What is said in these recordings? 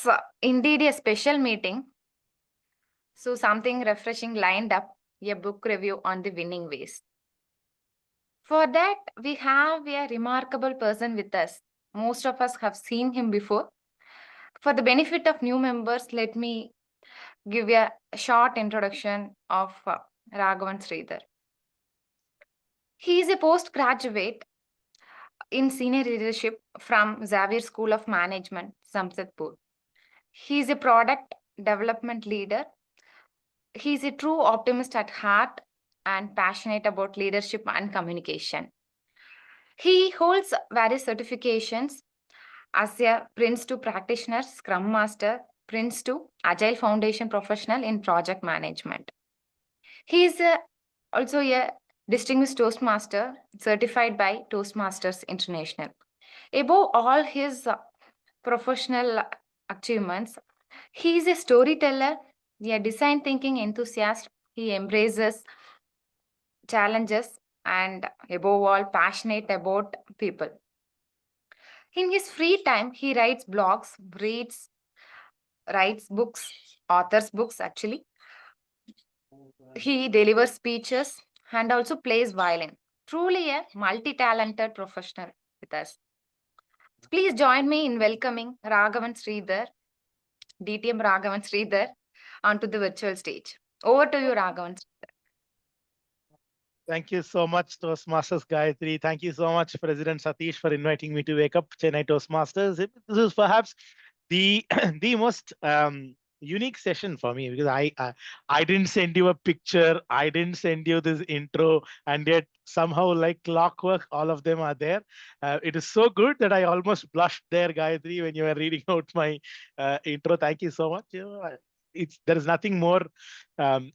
It's indeed a special meeting. So something refreshing lined up, a book review on the winning ways. For that, we have a remarkable person with us. Most of us have seen him before. For the benefit of new members, let me give a short introduction of Raghavan Sridhar. He is a postgraduate in senior leadership from Xavier School of Management, Samsadpur. He is a product development leader. He is a true optimist at heart and passionate about leadership and communication. He holds various certifications as a Prince 2 practitioner, Scrum Master, Prince 2 Agile Foundation professional in project management. He is also a distinguished Toastmaster certified by Toastmasters International. Above all his professional achievements, he is a storyteller, a design thinking enthusiast. He embraces challenges and, above all, passionate about people. In his free time, he writes blogs, writes books, authors books actually. He delivers speeches and also plays violin. Truly a multi-talented professional with us. Please join me in welcoming Raghavan Sridhar, DTM Raghavan Sridhar, onto the virtual stage. Over to you, Raghavan. Thank you so much, Toastmasters Gayatri. Thank you so much, President Satish, for inviting me to Wake Up Chennai Toastmasters. This is perhaps the the most unique session for me because I didn't send you a picture, I didn't send you this intro, and yet somehow, like clockwork, all of them are there. It is so good that I almost blushed there, Gayatri, when you were reading out my intro. Thank you so much. There is nothing more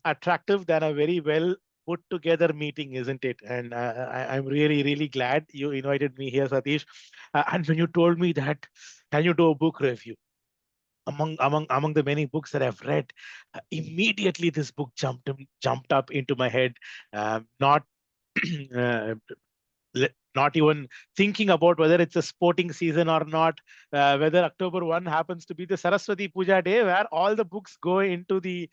attractive than a very well put together meeting, isn't it? And I'm really, really glad you invited me here, Satish. And when you told me that, can you do a book review? Among the many books that I've read, immediately this book jumped up into my head. Not uh, not even thinking about whether it's a sporting season or not, whether October 1 happens to be the Saraswati Puja day where all the books go into the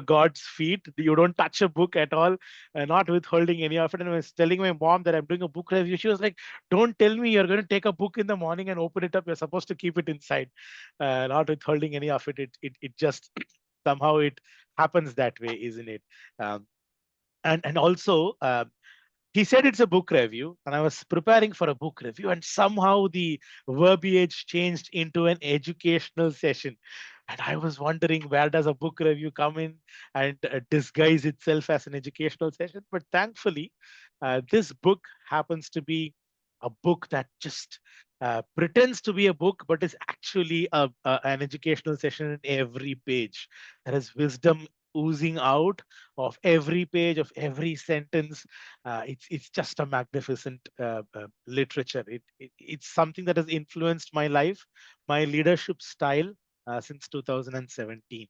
God's feet. You don't touch a book at all, not withholding any of it. And I was telling my mom that I'm doing a book review. She was like, "Don't tell me you're going to take a book in the morning and open it up. You're supposed to keep it inside, not withholding any of it. It just somehow it happens that way, isn't it?" And also he said it's a book review, and I was preparing for a book review, and somehow the verbiage changed into an educational session. And I was wondering, where does a book review come in and disguise itself as an educational session? But thankfully, this book happens to be a book that just pretends to be a book, but is actually an educational session in every page. There is wisdom oozing out of every page, of every sentence. It's just a magnificent literature. It's something that has influenced my life, my leadership style since 2017,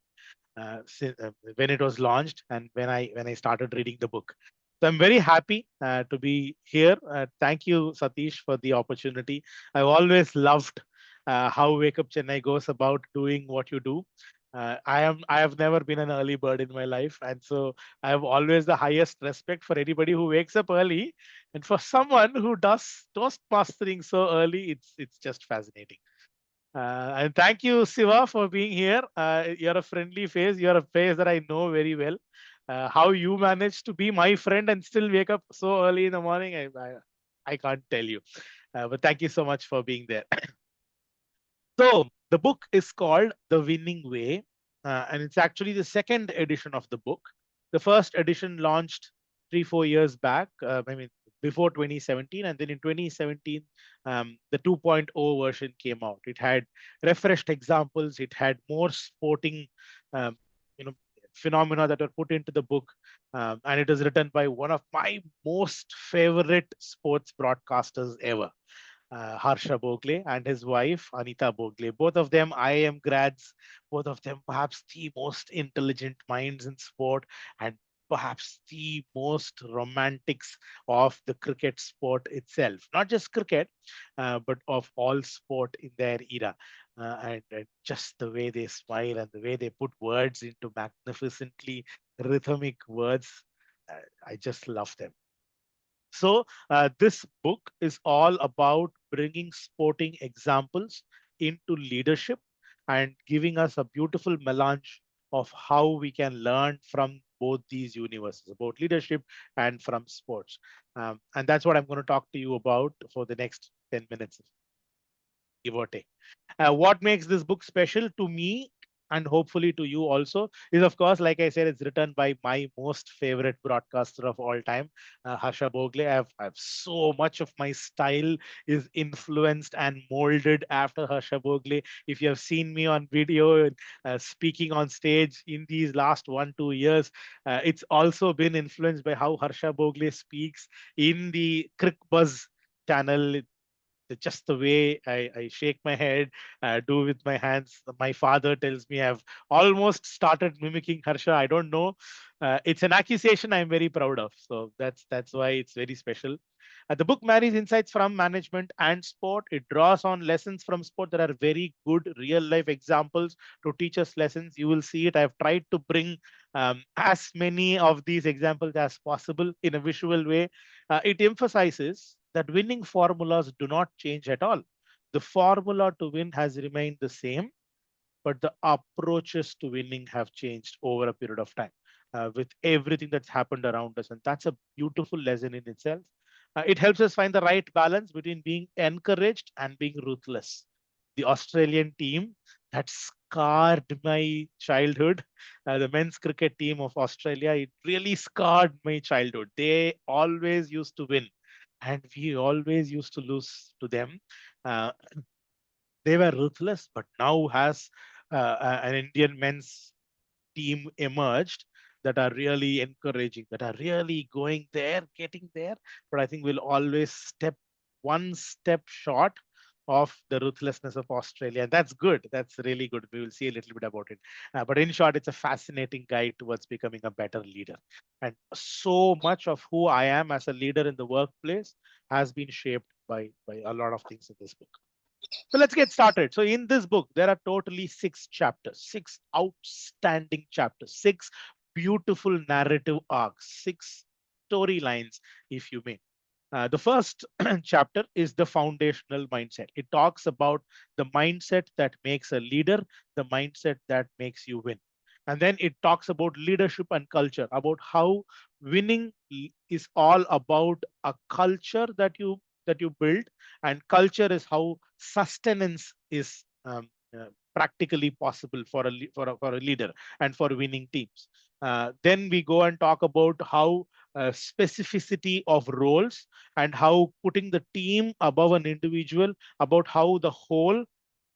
when it was launched and when I started reading the book. So I'm very happy to be here. Thank you, Satish, for the opportunity. I've always loved how Wake Up Chennai goes about doing what you do. I have never been an early bird in my life, and so I have always the highest respect for anybody who wakes up early, and for someone who does toastmastering so early, it's just fascinating. And thank you, Siva, for being here. You're a friendly face. You're a face that I know very well. How you manage to be my friend and still wake up so early in the morning, I can't tell you. But thank you so much for being there. So the book is called The Winning Way, and it's actually the second edition of the book. The first edition launched 3-4 years back. I mean, before 2017, and then in 2017, the 2.0 version came out. It had refreshed examples. It had more sporting, um, you know, phenomena that were put into the book, and it is written by one of my most favorite sports broadcasters ever, Harsha Bhogle, and his wife, Anita Bhogle. Both of them IIM grads, both of them perhaps the most intelligent minds in sport, and perhaps the most romantics of the cricket sport itself. Not just cricket, but of all sport in their era. and just the way they smile and the way they put words into magnificently rhythmic words. I just love them. So, this book is all about bringing sporting examples into leadership and giving us a beautiful melange of how we can learn from both these universes, about leadership and from sports. And that's what I'm going to talk to you about for the next 10 minutes, give or take. What makes this book special to me and hopefully to you also is, of course, like I said, it's written by my most favorite broadcaster of all time, Harsha Bhogle. I have so much of my style is influenced and molded after Harsha Bhogle. If you have seen me on video speaking on stage in these last 1 2 years, it's also been influenced by how Harsha Bhogle speaks in the Crick Buzz channel. Just the way I shake my head, do with my hands. My father tells me I've almost started mimicking Harsha. I don't know. It's an accusation I'm very proud of. So that's why it's very special. The book marries insights from management and sport. It draws on lessons from sport that are very good real life examples to teach us lessons. You will see it. I've tried to bring as many of these examples as possible in a visual way. It emphasizes that winning formulas do not change at all. The formula to win has remained the same, but the approaches to winning have changed over a period of time with everything that's happened around us. And that's a beautiful lesson in itself. It helps us find the right balance between being encouraged and being ruthless. The Australian team that scarred my childhood, the men's cricket team of Australia, it really scarred my childhood. They always used to win, and we always used to lose to them. Uh, they were ruthless, but now has an Indian men's team emerged that are really encouraging, that are really going there, getting there. But I think we'll always step one step short of the ruthlessness of Australia. And that's good. That's really good. We will see a little bit about it. But in short, it's a fascinating guide towards becoming a better leader. And so much of who I am as a leader in the workplace has been shaped by a lot of things in this book. So let's get started. So in this book, there are totally 6 chapters, 6 outstanding chapters, 6 beautiful narrative arcs, 6 storylines, if you may. The first chapter is the foundational mindset. It talks about the mindset that makes a leader, the mindset that makes you win. And then it talks about leadership and culture, about how winning is all about a culture that you build, and culture is how sustenance is practically possible for a leader and for winning teams. Then we go and talk about how specificity of roles and how putting the team above an individual, about how the whole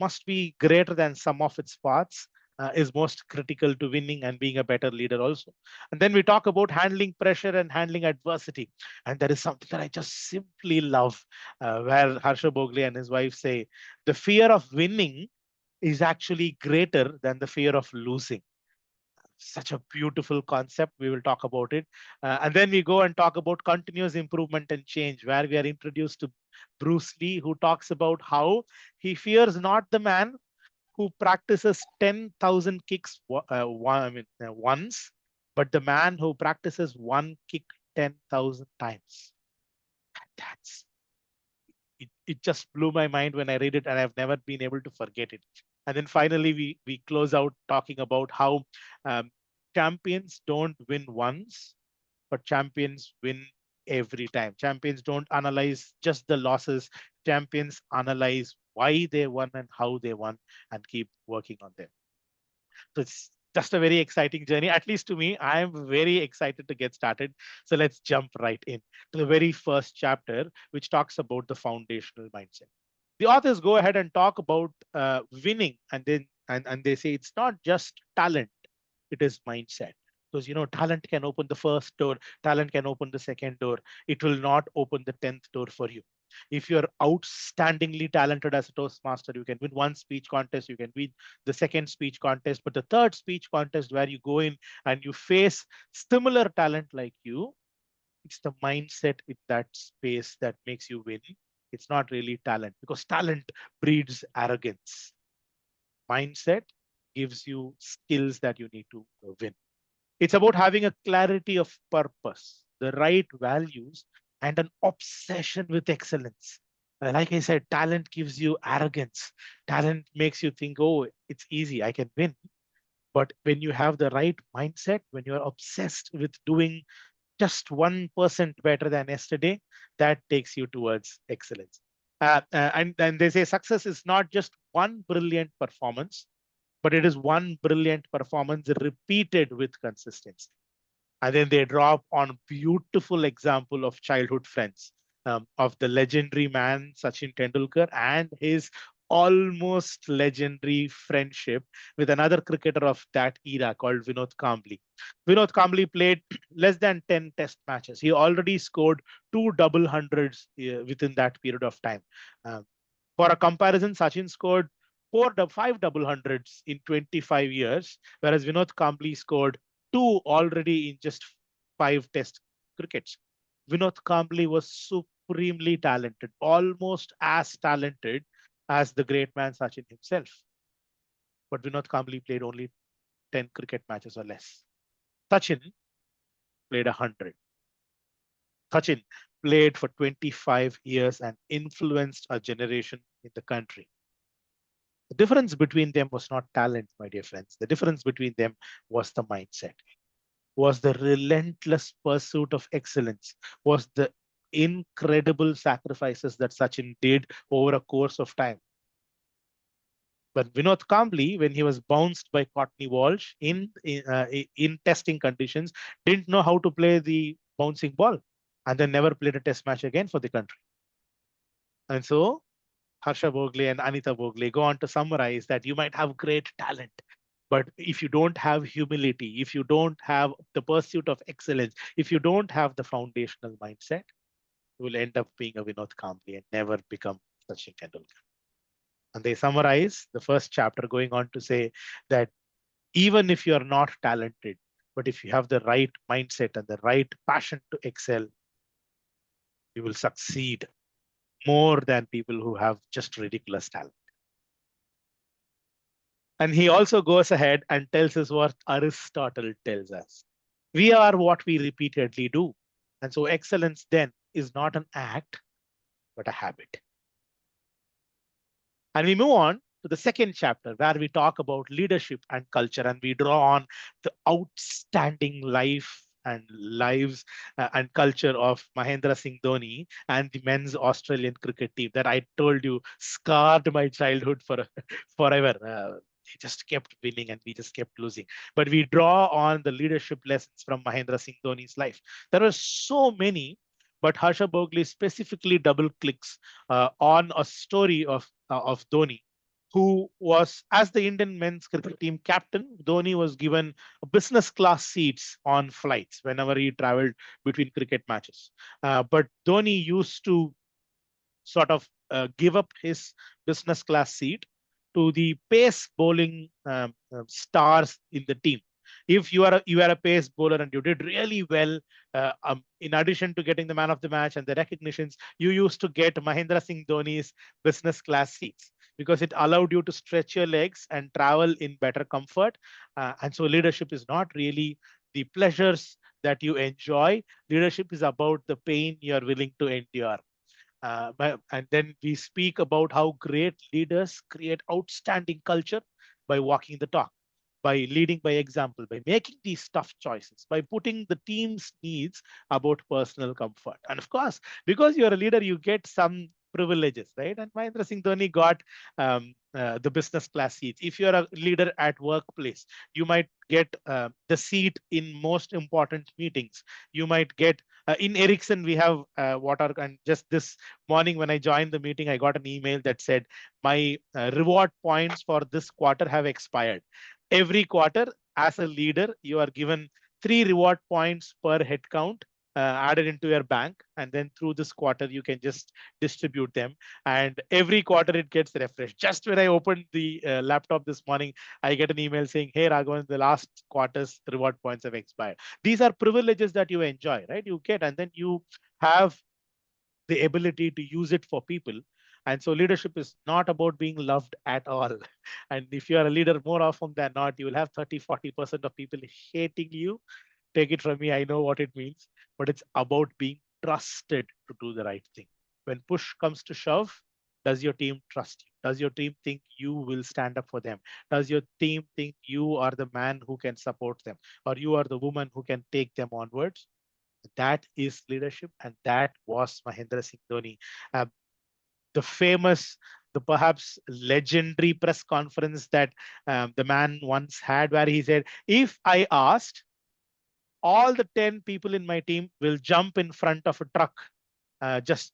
must be greater than sum of its parts. Is most critical to winning and being a better leader also. And then we talk about handling pressure and handling adversity. And there is something that I just simply love, where Harsha Bhogle and his wife say the fear of winning is actually greater than the fear of losing. Such a beautiful concept. We will talk about it. And then we go and talk about continuous improvement and change, where we are introduced to Bruce Lee, who talks about how he fears not the man who practices 10,000 kicks once, but the man who practices one kick 10,000 times. That's it just blew my mind when I read it, and I've never been able to forget it. And then finally, we close out talking about how um, champions don't win once, but champions win every time. Champions don't analyze just the losses. Champions analyze why they won and how they won, and keep working on them. So it's just a very exciting journey, at least to me. I am very excited to get started. So let's jump right in to the very first chapter, which talks about the foundational mindset. The authors go ahead and talk about winning, and they say it's not just talent, it is mindset. Because talent can open the first door, talent can open the second door. It will not open the 10th door for you. If you're outstandingly talented as a Toastmaster, you can win one speech contest, you can win the second speech contest, but the third speech contest where you go in and you face similar talent like you, it's the mindset in that space that makes you win. It's not really talent, because talent breeds arrogance. mindset gives you skills that you need to win. It's about having a clarity of purpose, the right values, and an obsession with excellence. Like I said, talent gives you arrogance. Talent makes you think, oh, it's easy, I can win. But when you have the right mindset, when you're obsessed with doing just 1% better than yesterday, that takes you towards excellence. And they say success is not just one brilliant performance, but it is one brilliant performance repeated with consistency. And then they drop on beautiful example of childhood friends, of the legendary man Sachin Tendulkar and his almost legendary friendship with another cricketer of that era called Vinod Kambli. Vinod Kambli played less than 10 test matches. He already scored two double hundreds within that period of time. Um, for a comparison, Sachin scored five double hundreds in 25 years, whereas Vinod Kambli scored two already in just five test crickets. Vinod Kambli was supremely talented, almost as talented as the great man Sachin himself. But Vinod Kambli played only 10 cricket matches or less. Sachin played 100. Sachin played for 25 years and influenced a generation in the country. The difference between them was not talent, my dear friends. The difference between them was the mindset, was the relentless pursuit of excellence, was the incredible sacrifices that Sachin did over a course of time. But Vinod Kambli, when he was bounced by Courtney Walsh in testing conditions, didn't know how to play the bouncing ball, and then never played a test match again for the country. And so Harsha Bhogle and Anita Bhogle go on to summarize that you might have great talent, but if you don't have humility, if you don't have the pursuit of excellence, if you don't have the foundational mindset, you will end up being a Vinod Kambli and never become Sachin Tendulkar. And they summarize the first chapter going on to say that even if you're not talented, but if you have the right mindset and the right passion to excel, you will succeed more than people who have just ridiculous talent. And he also goes ahead and tells us what Aristotle tells us. We are what we repeatedly do. And so excellence then is not an act, but a habit. And we move on to the second chapter where we talk about leadership and culture, and we draw on the outstanding life and lives and culture of Mahendra Singh Dhoni and the men's Australian cricket team that I told you scarred my childhood for forever. He just kept winning and we just kept losing. But we draw on the leadership lessons from Mahendra Singh Dhoni's life. There are so many, but Harsha Bhogle specifically double clicks on a story of Dhoni, who was, as the Indian men's cricket team captain, Dhoni was given business class seats on flights whenever he traveled between cricket matches. But Dhoni used to sort of give up his business class seat to the pace bowling stars in the team. If you are a pace bowler and you did really well, in addition to getting the man of the match and the recognitions, you used to get Mahendra Singh Dhoni's business class seats because it allowed you to stretch your legs and travel in better comfort. And so leadership is not really the pleasures that you enjoy. Leadership is about the pain you are willing to endure. And then we speak about how great leaders create outstanding culture by walking the talk, by leading by example, by making these tough choices, by putting the team's needs about personal comfort. And of course, because you're a leader, you get some privileges, right? And Mahendra Singh Dhoni got the business class seats. If you're a leader at workplace, you might get the seat in most important meetings. You might get in Ericsson, we have what are, and just this morning when I joined the meeting, I got an email that said my reward points for this quarter have expired. Every quarter, as a leader, you are given 3 reward points per head count added into your bank. And then through this quarter, you can just distribute them. And every quarter, it gets refreshed. Just when I opened the laptop this morning, I get an email saying, hey, Raghavan, the last quarter's reward points have expired. These are privileges that you enjoy, right? You get, and then you have the ability to use it for people. And so leadership is not about being loved at all. And if you are a leader, more often than not, you will have 30-40% of people hating you. Take it from me, I know what it means, but it's about being trusted to do the right thing. When push comes to shove, does your team trust you? Does your team think you will stand up for them? Does your team think you are the man who can support them, or you are the woman who can take them onwards? That is leadership, and that was Mahendra Singh Dhoni. Uh, the famous, the perhaps legendary press conference that the man once had, where he said, "If I asked, all the 10 people in my team will jump in front of a truck just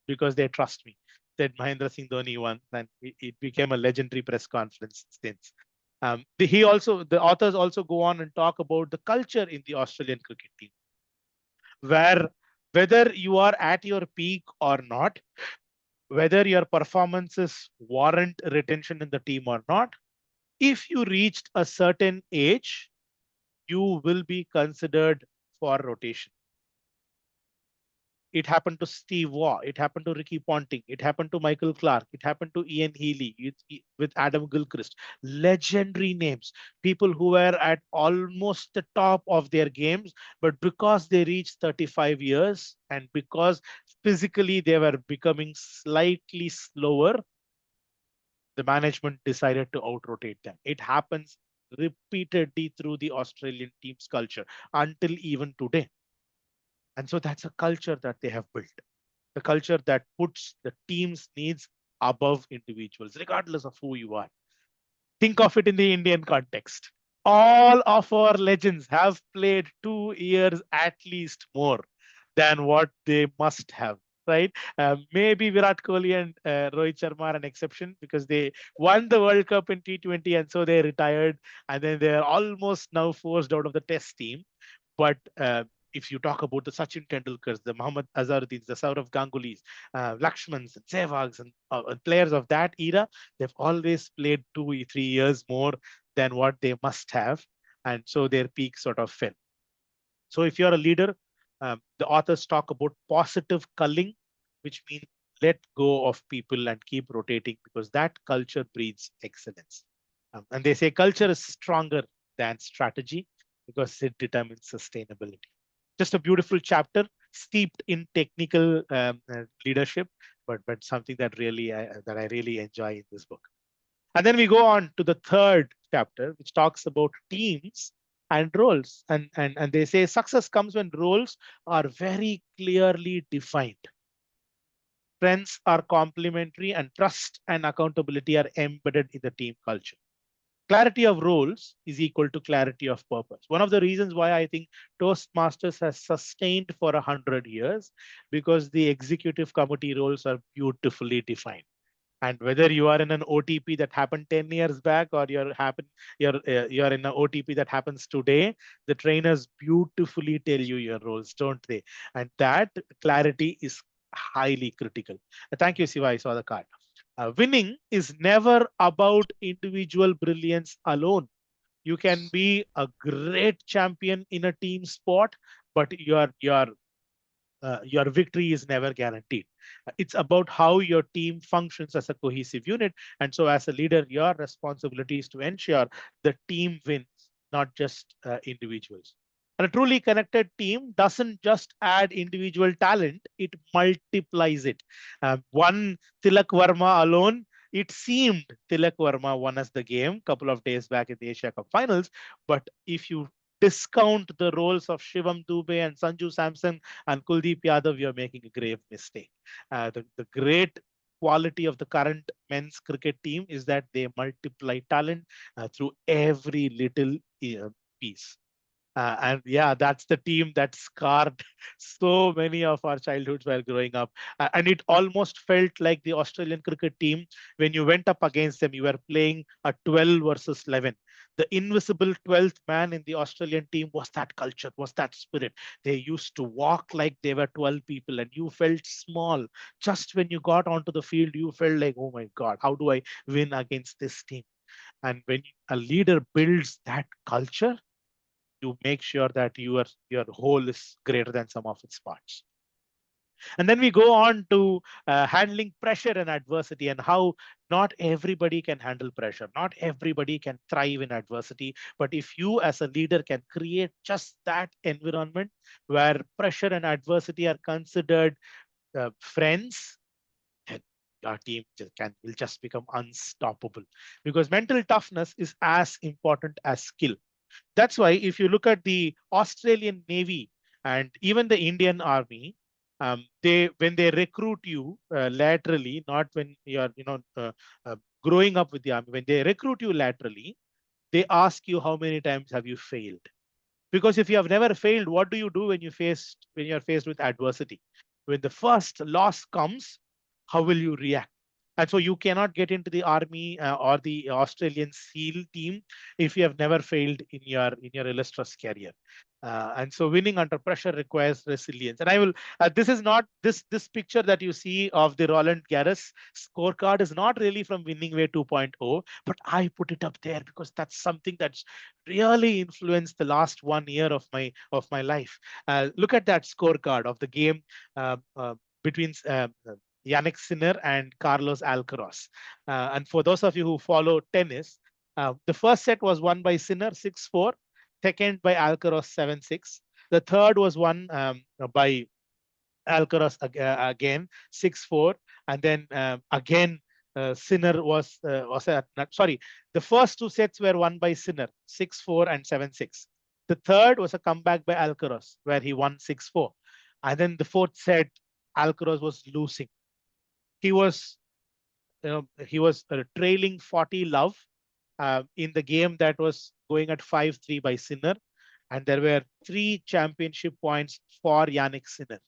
because they trust me," said Mahendra Singh Dhoni once, and it became a legendary press conference since. The authors also go on and talk about the culture in the Australian cricket team, where whether you are at your peak or not, whether your performances warrant retention in the team or not, if you reached a certain age, you will be considered for rotation. It happened to Steve Waugh. It happened to Ricky Ponting. It happened to Michael Clark. It happened to Ian Healy with Adam Gilchrist. Legendary names, people who were at almost the top of their games, but because they reached 35 years and because physically they were becoming slightly slower, the management decided to out-rotate them. It happens repeatedly through the Australian team's culture until even today. And so that's a culture that they have built, the culture that puts the team's needs above individuals, regardless of who you are. Think of it in the Indian context. All of our legends have played 2 years at least more than what they must have. Right? Maybe Virat Kohli and Rohit Sharma are an exception because they won the World Cup in T20 and so they retired, and then they're almost now forced out of the Test team. But if you talk about the Sachin Tendulkars, the Mohammad Azharuddins, the Saurav Gangulys, Lakshmans, and Sehwags, and players of that era, they've always played 2 3 years more than what they must have. And so their peak sort of fell. So if you're a leader, the authors talk about positive culling, which means let go of people and keep rotating because that culture breeds excellence. And they say culture is stronger than strategy because it determines sustainability. Just a beautiful chapter steeped in technical leadership, but something that I really enjoy in this book. And then we go on to the third chapter, which talks about teams and roles. And they say success comes when roles are very clearly defined. Strengths are complementary, and trust and accountability are embedded in the team culture. Clarity of roles is equal to clarity of purpose. One of the reasons why I think Toastmasters has sustained for 100 years, because the executive committee roles are beautifully defined. And whether you are in an OTP that happened 10 years back or you're in an OTP that happens today, the trainers beautifully tell you your roles, don't they? And that clarity is highly critical. Thank you, Siva. I saw the card. Winning is never about individual brilliance alone. You can be a great champion in a team sport, but your victory is never guaranteed. It's about how your team functions as a cohesive unit. And so, as a leader, your responsibility is to ensure the team wins, not just individuals. And a truly connected team doesn't just add individual talent, it multiplies it. One Tilak Verma alone, it seemed Tilak Verma won us the game a couple of days back in the Asia Cup finals. But if you discount the roles of Shivam Dubey and Sanju Samson and Kuldeep Yadav, you're making a grave mistake. The great quality of the current men's cricket team is that they multiply talent through every little piece. And yeah, that's the team that scarred so many of our childhoods while growing up. And it almost felt like the Australian cricket team, when you went up against them, you were playing a 12 versus 11. The invisible 12th man in the Australian team was that culture, was that spirit. They used to walk like they were 12 people, and you felt small. Just when you got onto the field, you felt like, oh my God, how do I win against this team? And when a leader builds that culture, you make sure that your whole is greater than some of its parts. And then we go on to handling pressure and adversity, and how not everybody can handle pressure. Not everybody can thrive in adversity. But if you, as a leader, can create just that environment where pressure and adversity are considered friends, then your team will just become unstoppable. Because mental toughness is as important as skill. That's why if you look at the Australian Navy and even the Indian Army, they when they recruit you laterally, not when you're growing up with the army, when they recruit you laterally, they ask you how many times have you failed. Because if you have never failed, what do you do when you're faced with adversity? When the first loss comes, how will you react? And so you cannot get into the army or the Australian SEAL team if you have never failed in your illustrious career. And so winning under pressure requires resilience. And I will. This is not this picture that you see of the Roland Garros scorecard is not really from Winning Way 2.0, but I put it up there because that's something that's really influenced the last 1 year of my life. Look at that scorecard of the game between Yannick Sinner and Carlos Alcaraz. And for those of you who follow tennis, the first set was won by Sinner 6-4, second by Alcaraz 7-6. The third was won by Alcaraz again 6-4, and then again Sinner was sorry. The first two sets were won by Sinner 6-4 and 7-6. The third was a comeback by Alcaraz where he won 6-4, and then the fourth set Alcaraz was losing. He was he was trailing 40 love in the game that was going at 5-3 by Sinner, and there were 3 championship points for Yannick Sinner.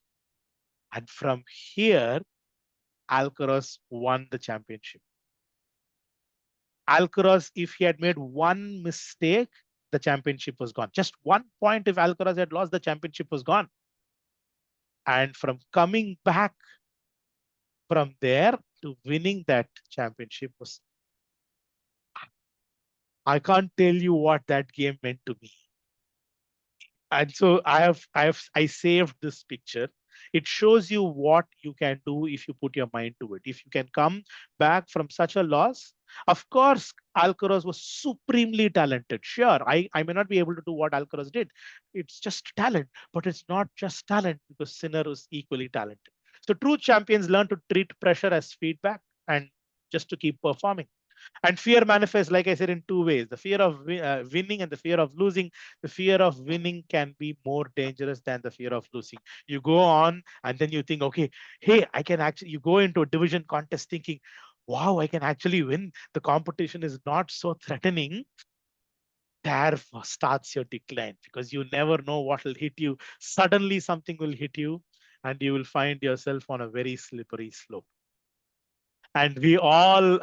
And from here, Alcaraz won the championship. Alcaraz, if he had made one mistake, the championship was gone. Just 1 point, if Alcaraz had lost, the championship was gone. And from coming back from there to winning that championship was, I can't tell you what that game meant to me. And so I saved this picture. It shows you what you can do if you put your mind to it. If you can come back from such a loss, of course, Alcaraz was supremely talented. Sure, I may not be able to do what Alcaraz did. It's just talent, but it's not just talent because Sinner was equally talented. So true champions learn to treat pressure as feedback and just to keep performing. And fear manifests, like I said, in 2 ways: the fear of winning and the fear of losing. The fear of winning can be more dangerous than the fear of losing. You go on and then you think, okay, hey, I can actually, you go into a division contest thinking, wow, I can actually win. The competition is not so threatening. There starts your decline because you never know what will hit you. Suddenly something will hit you and you will find yourself on a very slippery slope. And we all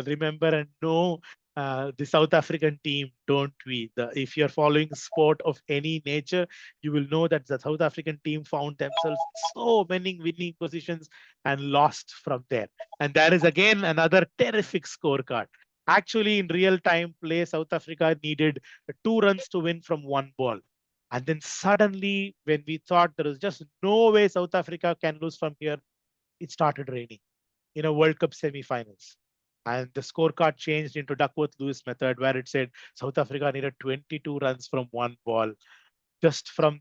remember and know the South African team, don't we? If you're following sport of any nature, you will know that the South African team found themselves so many winning positions and lost from there. And that is again another terrific scorecard. Actually, in real time play, South Africa needed 2 runs to win from 1 ball. And then suddenly, when we thought there was just no way South Africa can lose from here, it started raining in a World Cup semi-finals. And the scorecard changed into Duckworth-Lewis method, where it said South Africa needed 22 runs from 1 ball. Just from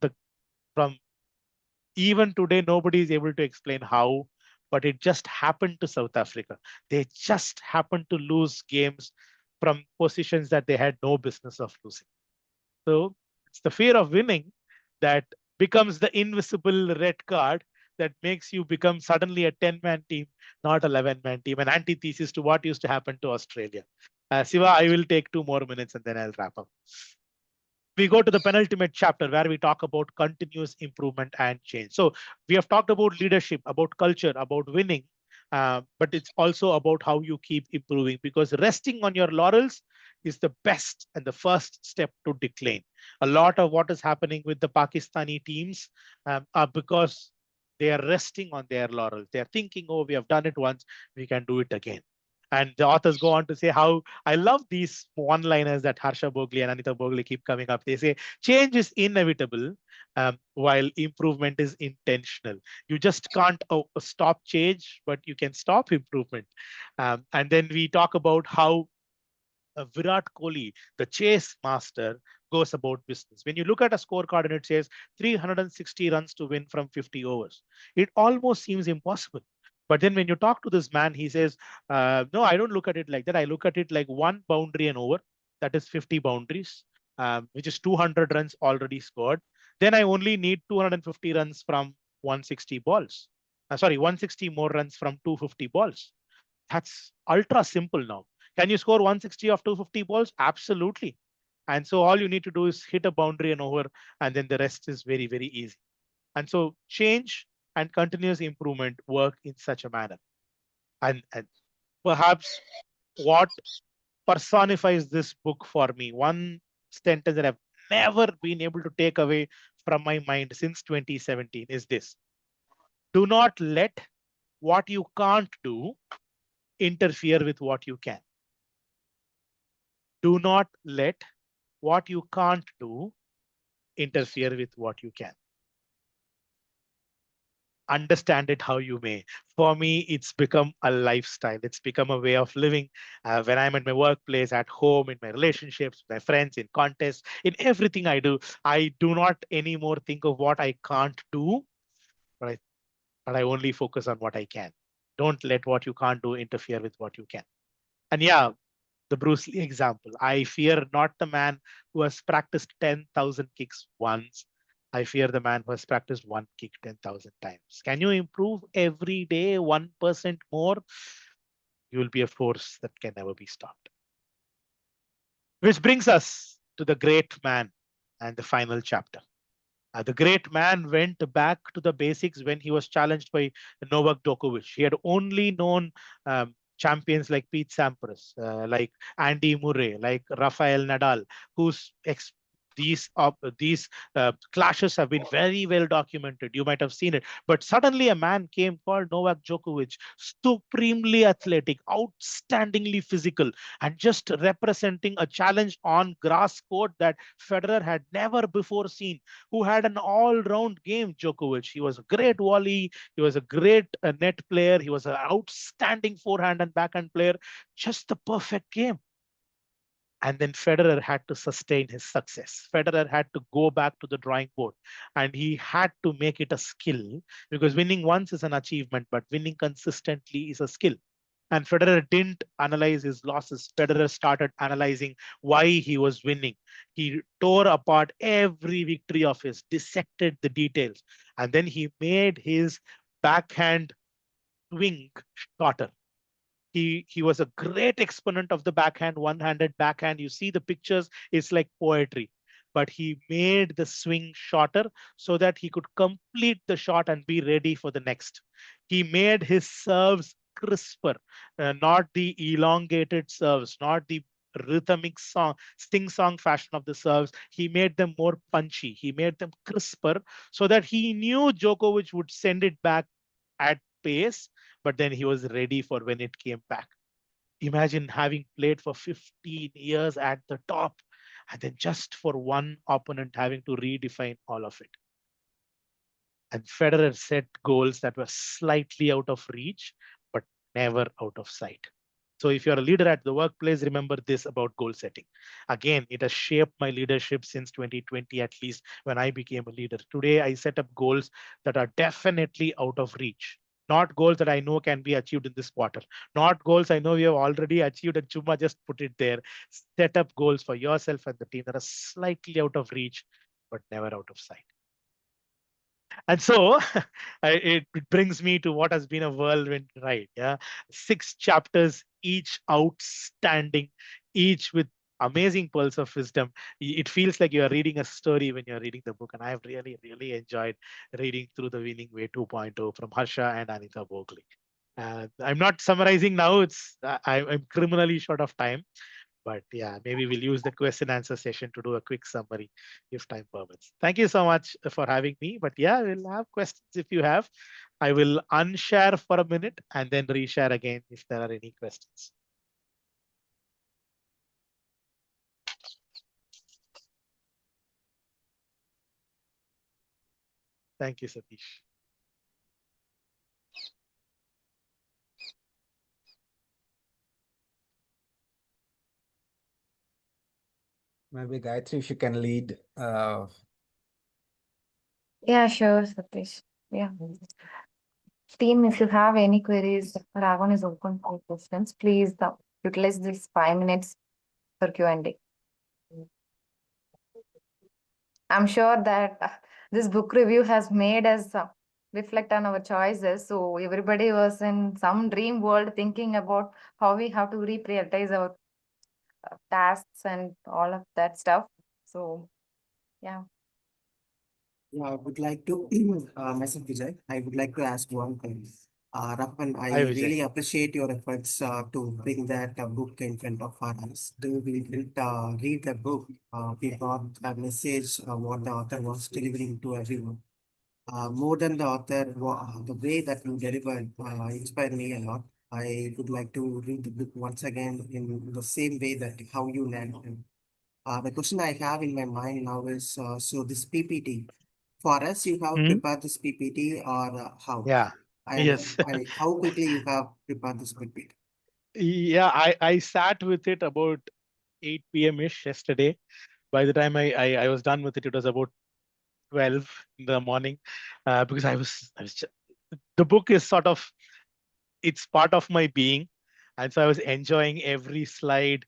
even today, nobody is able to explain how, but it just happened to South Africa. They just happened to lose games from positions that they had no business of losing. So it's the fear of winning that becomes the invisible red card that makes you become suddenly a 10-man team, not a 11-man team, an antithesis to what used to happen to Australia. Siva, I will take 2 more minutes and then I'll wrap up. We go to the penultimate chapter where we talk about continuous improvement and change. So we have talked about leadership, about culture, about winning, but it's also about how you keep improving, because resting on your laurels is the best and the first step to decline. A lot of what is happening with the Pakistani teams are because they are resting on their laurels. They are thinking, oh, we have done it once, we can do it again. And the authors go on to say how I love these one-liners that Harsha Bhogle and Anita Bhogle keep coming up. They say change is inevitable, while improvement is intentional. You just can't stop change, but you can stop improvement. And then we talk about how Virat Kohli, the chase master, goes about business. When you look at a scorecard and it says 360 runs to win from 50 overs, it almost seems impossible. But then when you talk to this man, he says, no, I don't look at it like that. I look at it like one boundary and over, that is 50 boundaries, which is 200 runs already scored. Then I only need 250 runs from 160 balls. Sorry, 160 more runs from 250 balls. That's ultra simple now. Can you score 160 of 250 balls? Absolutely. And so all you need to do is hit a boundary and over, and then the rest is very, very easy. And so change and continuous improvement work in such a manner. And perhaps what personifies this book for me, one sentence that I've never been able to take away from my mind since 2017 is this: do not let what you can't do interfere with what you can. Do not let what you can't do interfere with what you can. Understand it how you may. For me, it's become a lifestyle. It's become a way of living. When I'm at my workplace, at home, in my relationships, my friends, in contests, in everything I do not anymore think of what I can't do, but I only focus on what I can. Don't let what you can't do interfere with what you can. And yeah, the Bruce Lee example. I fear not the man who has practiced 10,000 kicks once. I fear the man who has practiced one kick 10,000 times. Can you improve every day 1% more? You will be a force that can never be stopped. Which brings us to the great man and the final chapter. The great man went back to the basics when he was challenged by Novak Djokovic. He had only known champions like Pete Sampras, like Andy Murray, like Rafael Nadal, whose these clashes have been very well documented. You might have seen it. But suddenly a man came called Novak Djokovic, supremely athletic, outstandingly physical, and just representing a challenge on grass court that Federer had never before seen, who had an all-round game, Djokovic. He was a great volley. He was a great net player. He was an outstanding forehand and backhand player. Just the perfect game. And then Federer had to sustain his success. Federer had to go back to the drawing board, and he had to make it a skill, because winning once is an achievement, but winning consistently is a skill. And Federer didn't analyze his losses. Federer started analyzing why he was winning. He tore apart every victory of his, dissected the details, and then he made his backhand swing shorter. He was a great exponent of the backhand, one-handed backhand. You see the pictures, it's like poetry. But he made the swing shorter so that he could complete the shot and be ready for the next. He made his serves crisper, not the elongated serves, not the rhythmic song, sing song fashion of the serves. He made them more punchy. He made them crisper so that he knew Djokovic would send it back at pace, but then he was ready for when it came back. Imagine having played for 15 years at the top, and then just for one opponent having to redefine all of it. And Federer set goals that were slightly out of reach, but never out of sight. So if you're a leader at the workplace, remember this about goal setting. Again, it has shaped my leadership since 2020, at least when I became a leader. Today, I set up goals that are definitely out of reach. Not goals that I know can be achieved in this quarter. Not goals I know we have already achieved and Chuma just put it there. Set up goals for yourself and the team that are slightly out of reach, but never out of sight. And so it brings me to what has been a whirlwind ride. Yeah, 6 chapters, each outstanding, each with amazing pearls of wisdom. It feels like you are reading a story when you're reading the book. And I've really, really enjoyed reading through The Winning Way 2.0 from Harsha and Anita Bhogle. I'm not summarizing now. I'm criminally short of time. But yeah, maybe we'll use the question answer session to do a quick summary if time permits. Thank you so much for having me. But yeah, we'll have questions if you have. I will unshare for a minute and then reshare again if there are any questions. Thank you, Satish. Maybe Gayatri, if you can lead. Yeah, sure, Satish. Yeah. Team, if you have any queries, Ragon is open for questions. Please utilize this 5 minutes for Q&A. I'm sure that this book review has made us reflect on our choices. So everybody was in some dream world thinking about how we have to reprioritize our tasks and all of that stuff. So, yeah. Yeah, I would like to, myself Vijay, I would like to ask one thing. Rahman, I Hi, Vijay. really appreciate your efforts to bring that book in front of our eyes. Do we didn't read the book? We got a message what the author was delivering to everyone. More than the author, the way that you delivered inspired me a lot. I would like to read the book once again in the same way that how you narrated. The question I have in my mind now is so this PPT. For us, you have Hmm? prepared this PPT or how? Yeah. And Yes. how quickly you have prepared this PPT? Yeah, I sat with it about 8 p.m. ish yesterday. By the time I was done with it, it was about 12 in the morning, because the book is sort of, it's part of my being, and so I was enjoying every slide.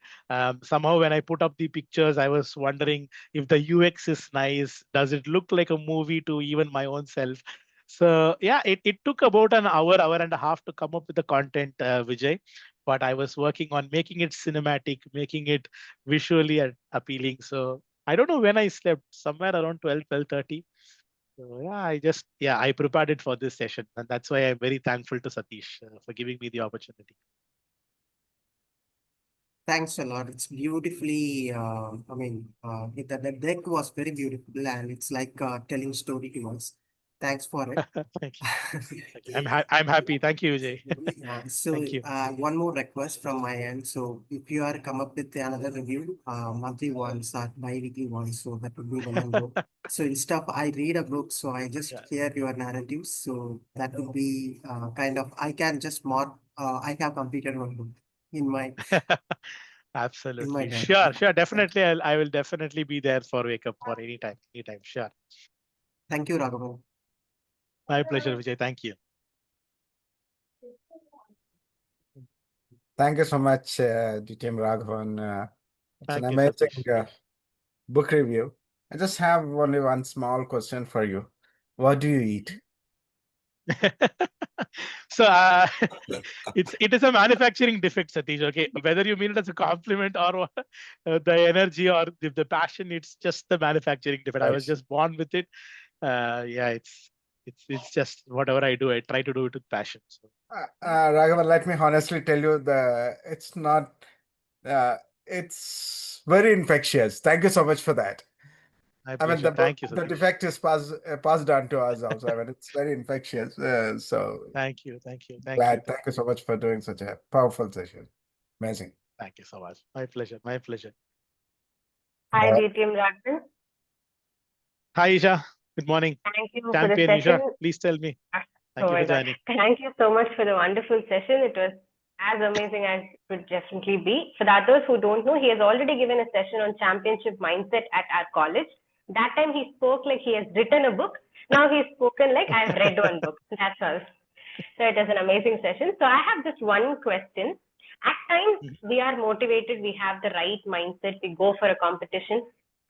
Somehow when I put up the pictures, I was wondering if the UX is nice, does it look like a movie to even my own self? So yeah, it took about an hour and a half to come up with the content, Vijay, but I was working on making it cinematic, making it visually appealing. So I don't know when I slept, somewhere around 12:30. So yeah, I prepared it for this session, and that's why I'm very thankful to Satish for giving me the opportunity. Thanks a lot. It's beautifully, the deck was very beautiful and it's like telling story to us. Thanks for it. Thank you. Thank you. I'm happy. Thank you, Vijay. Yeah, so Thank you. one more request from my end. So if you are come up with another review, monthly ones or bi-weekly ones, so that would be well and good. So instead of I read a book, so I just Yeah. hear your narratives. So that would be kind of I can just mark. I have completed one book in my Absolutely. time. Sure, Yeah. sure. Thank you. Definitely, I will definitely be there for Wake Up for anytime, anytime. Sure. Thank you, Raghavan. My pleasure, Vijay. Thank you. Thank you so much, DTM Raghavan. It's an Thank you, amazing Satish. book review. I just have only one small question for you. What do you eat? So it is a manufacturing defect, Satish. Okay, whether you mean it as a compliment or what, the energy or the passion, it's just the manufacturing defect. I was Right. just born with it. Yeah, it's just whatever I do, I try to do it with passion. So Raghavan, let me honestly tell you, it's not. Uh, it's very infectious. Thank you so much for that. my I mean, pleasure. Thank you, the Satish. defect is passed on to us also. I mean, it's very infectious. So Thank you, thank you, thank you, glad. Thank you so much for doing such a powerful session. Amazing. thank you so much. My pleasure. My pleasure. Hi, Uh, DTM Raghavan. Hi, Isha. Good morning. Thank you for the Champion session. Isha, please tell me. Oh Thank you my for God. joining. Thank you so much for the wonderful session. It was as amazing as it could definitely be. For the others who don't know, he has already given a session on championship mindset at our college. That time he spoke like he has written a book. Now he's spoken like I've read one book. That's all. So it was an amazing session. So I have just one question. At times Mhm. we are motivated, we have the right mindset, we go for a competition.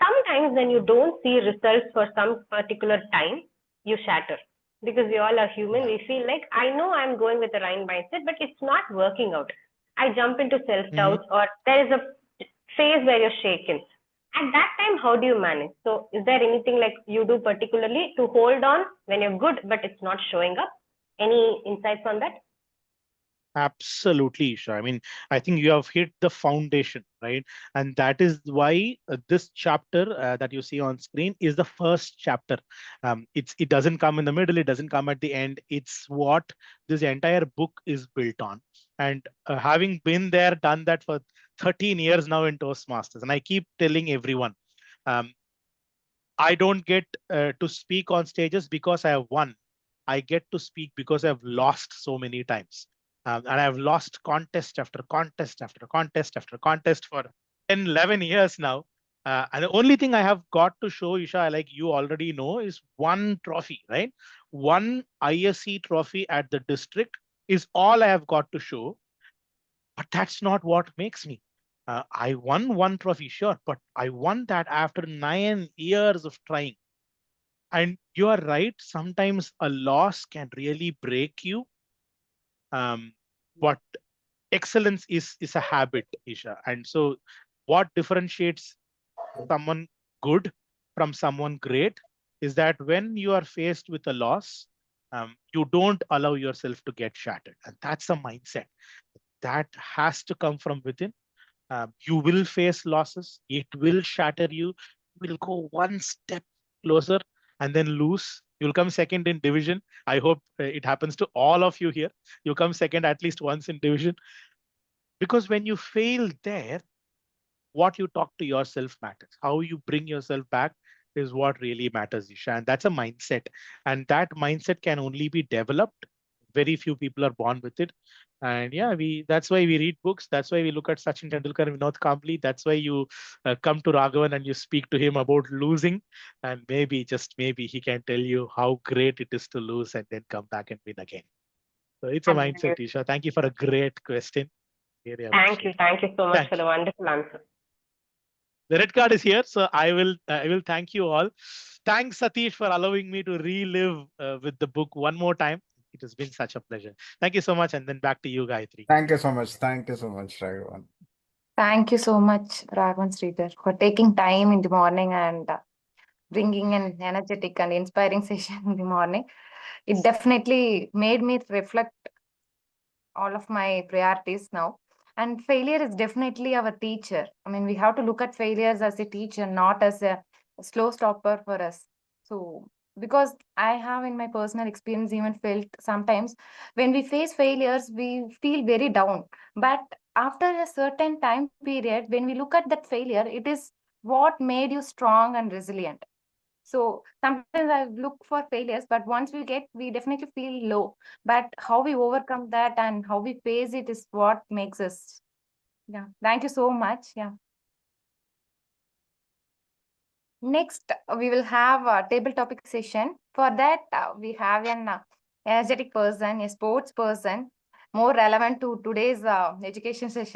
Sometimes when you don't see results for some particular time, you shatter. Because we all are human, Yeah. we feel like I know I'm going with the right mindset, but it's not working out. I jump into self Mhm. doubt, or there is a phase where you're shaken. At that time, how do you manage? So, is there anything like you do particularly to hold on when you're good, but it's not showing up? Any insights on that? Absolutely, Isha. I mean, I think you have hit the foundation, right? And that is why this chapter that you see on screen is the first chapter. It doesn't come in the middle, it doesn't come at the end. It's what this entire book is built on. And having been there, done that for 13 years now in Toastmasters, and I keep telling everyone, um, I don't get to speak on stages because I have won. I get to speak because I've lost so many times. And I've lost contest after contest after contest after contest for 10, 11 years now. And the only thing I have got to show, Isha, like you already know, is one trophy, right? One ISC trophy at the district is all I have got to show. But that's not what makes me. I won one trophy, sure, but I won that after 9 years of trying. And you are right. Sometimes a loss can really break you. But excellence is a habit, Isha. And so, what differentiates someone good from someone great is that when you are faced with a loss, you don't allow yourself to get shattered, and that's a mindset that has to come from within. You will face losses. It will shatter you. You will go one step closer and then lose. You'll come second in division. I hope it happens to all of you here. You come second at least once in division. Because when you fail there, what you talk to yourself matters. How you bring yourself back is what really matters, Isha. And that's a mindset. And that mindset can only be developed. Very few people are born with it. And yeah, that's why we read books. That's why we look at Sachin Tendulkar and Vinod Kambli. That's why you come to Raghavan and you speak to him about losing. And maybe, just maybe, he can tell you how great it is to lose and then come back and win again. So it's a mindset, Isha. Thank you for a great question. Really Thank you. appreciate it. Thank you so much Thank for the wonderful answer. The red card is here, so I will thank you all. Thanks, Satish, for allowing me to relive with the book one more time. It has been such a pleasure. Thank you so much, and then back to you, Gayatri. Thank you so much. Thank you so much, everyone. Thank you so much, Raghavan Sridhar, for taking time in the morning and bringing an energetic and inspiring session in the morning. It definitely made me reflect all of my priorities now. And failure is definitely our teacher. I mean, we have to look at failures as a teacher, not as a slow stopper for us. So, because I have in my personal experience even felt sometimes when we face failures, we feel very down. But after a certain time period, when we look at that failure, it is what made you strong and resilient. So sometimes I look for failures, but once we definitely feel low. But how we overcome that and how we face it is what makes us. Yeah. Thank you so much. Yeah. Next, we will have a table topic session. For that, we have an energetic person, a sports person, more relevant to today's education session.